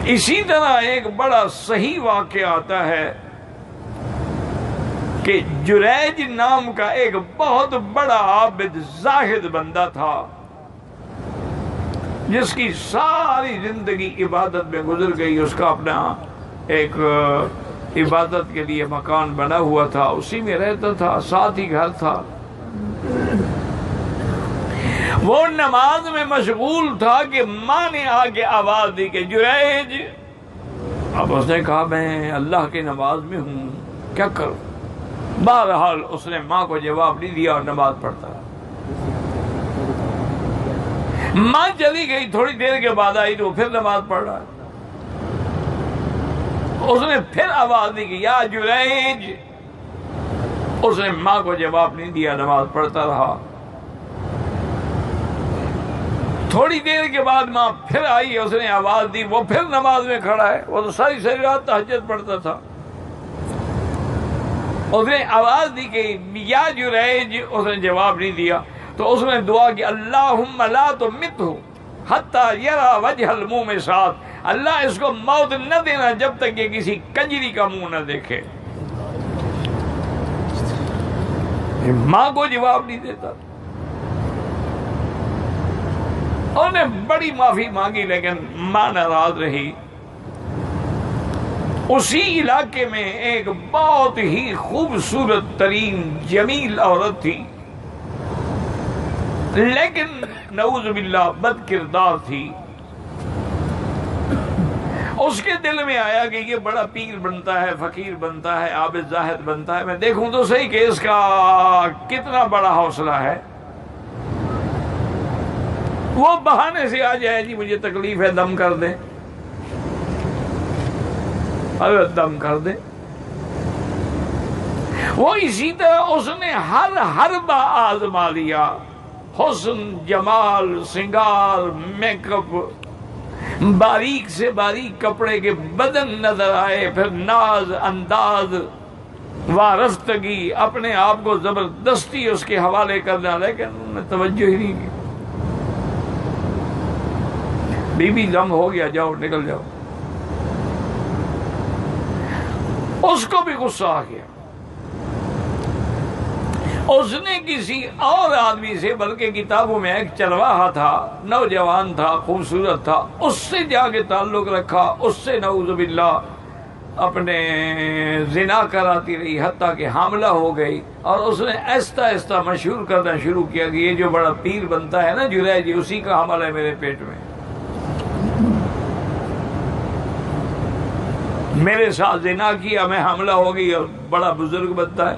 اسی طرح ایک بڑا صحیح واقعہ آتا ہے کہ جریج نام کا ایک بہت بڑا عابد زاہد بندہ تھا، جس کی ساری زندگی عبادت میں گزر گئی۔ اس کا اپنا ایک عبادت کے لیے مکان بنا ہوا تھا، اسی میں رہتا تھا، ساتھ ہی گھر تھا۔ وہ نماز میں مشغول تھا کہ ماں نے آ کے آواز دی کہ جریج۔ اب اس نے کہا میں اللہ کی نماز میں ہوں، کیا کروں؟ بہرحال اس نے ماں کو جواب نہیں دیا اور نماز پڑھتا رہا۔ ماں چلی گئی، تھوڑی دیر کے بعد آئی تو وہ پھر نماز پڑھ رہا ہے۔ اس نے پھر آواز دی کہ یا جریج۔ اس نے ماں کو جواب نہیں دیا، نماز پڑھتا رہا۔ تھوڑی دیر کے بعد ماں پھر آئی، اس نے آواز دی، وہ پھر نماز میں کھڑا ہے۔ وہ تو ساری رات تہجد پڑھتا تھا۔ اس نے آواز دی کہ یا جریج، اس نے جواب نہیں دیا۔ تو اس نے دعا کی اللہم لا تمتہ حتی یرا وجہ المومسات، اللہ اس کو موت نہ دینا جب تک کہ کسی کنجری کا منہ نہ دیکھے۔ ماں کو جواب نہیں دیتا۔ انہوں نے بڑی معافی مانگی لیکن ماں ناراض رہی۔ اسی علاقے میں ایک بہت ہی خوبصورت ترین جمیل عورت تھی، لیکن نعوذ باللہ بد کردار تھی۔ اس کے دل میں آیا کہ یہ بڑا پیر بنتا ہے، فقیر بنتا ہے، عابد زاہد بنتا ہے، میں دیکھوں تو صحیح کہ اس کا کتنا بڑا حوصلہ ہے۔ وہ بہانے سے آ جائے جی مجھے تکلیف ہے، دم کر دیں، حضرت دم کر دیں۔ وہ اسی طرح اس نے ہر حربہ آزما لیا، حسن، جمال، سنگار، میک اپ، باریک سے باریک کپڑے کے بدن نظر آئے، پھر ناز، انداز، وارفتگی، اپنے آپ کو زبردستی اس کے حوالے کرنا، لیکن انہوں نے توجہ ہی نہیں کی۔ بی بی دم ہو گیا، جاؤ نکل جاؤ۔ اس کو بھی غصہ آ گیا۔ اس نے کسی اور آدمی سے، بلکہ کتابوں میں ایک چرواہا تھا، نوجوان تھا، خوبصورت تھا، اس سے جا کے تعلق رکھا، اس سے نعوذ باللہ اپنے زنا کراتی رہی، حتیٰ کہ حاملہ ہو گئی۔ اور اس نے آہستہ آہستہ مشہور کرنا شروع کیا کہ یہ جو بڑا پیر بنتا ہے نا جریج، اسی کا حمل ہے میرے پیٹ میں، میرے ساتھ زنا کیا، میں حاملہ ہو گئی اور بڑا بزرگ بنتا ہے۔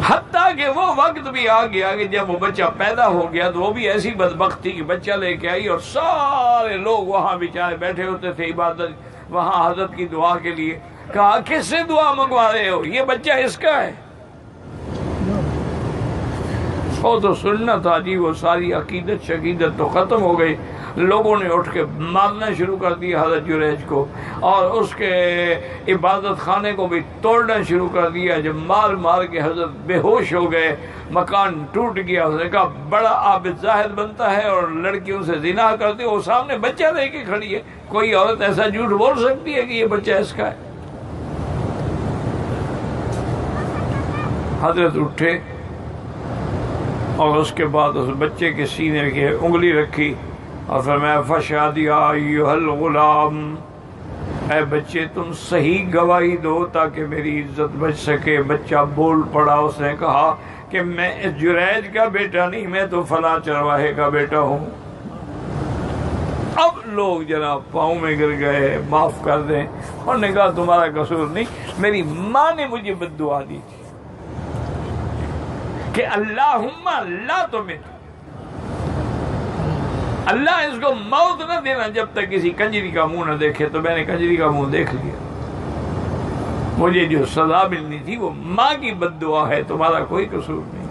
حتیٰ کہ وہ وقت بھی آ گیا کہ جب وہ بچہ پیدا ہو گیا تو وہ بھی ایسی بدبخت تھی کہ بچہ لے کے آئی، اور سارے لوگ وہاں بیچارے بیٹھے ہوتے تھے عبادت وہاں حضرت کی دعا کے لیے۔ کہا کس سے دعا منگوا رہے ہو؟ یہ بچہ اس کا ہے۔ وہ تو سننا تھا جی، وہ ساری عقیدت شقیدت تو ختم ہو گئی۔ لوگوں نے اٹھ کے مارنا شروع کر دیا حضرت جریج کو، اور اس کے عبادت خانے کو بھی توڑنا شروع کر دیا۔ جب مار مار کے حضرت بے ہوش ہو گئے، مکان ٹوٹ گیا۔ اس نے کہا بڑا عابد زاہد بنتا ہے اور لڑکیوں سے زنا کرتے، وہ سامنے بچہ لے کے کھڑی ہے، کوئی عورت ایسا جھوٹ بول سکتی ہے کہ یہ بچہ اس کا ہے؟ حضرت اٹھے اور اس کے بعد اس بچے کے سینے کی انگلی رکھی اور فرمایا فشہد یا ایھا الغلام، اے بچے تم صحیح گواہی دو تاکہ میری عزت بچ سکے۔ بچہ بول پڑا، اس نے کہا کہ میں جریج کا بیٹا نہیں، میں تو فلاں چرواہے کا بیٹا ہوں۔ اب لوگ جناب پاؤں میں گر گئے، معاف کر دیں۔ انہوں نے کہا تمہارا قصور نہیں، میری ماں نے مجھے بد دعا دی تھی کہ اللہم لا تمت، اللہ اس کو موت نہ دینا جب تک کسی کنجری کا منہ نہ دیکھے۔ تو میں نے کنجری کا منہ دیکھ لیا، مجھے جو سزا ملنی تھی وہ ماں کی بد دعا ہے، تمہارا کوئی قصور نہیں۔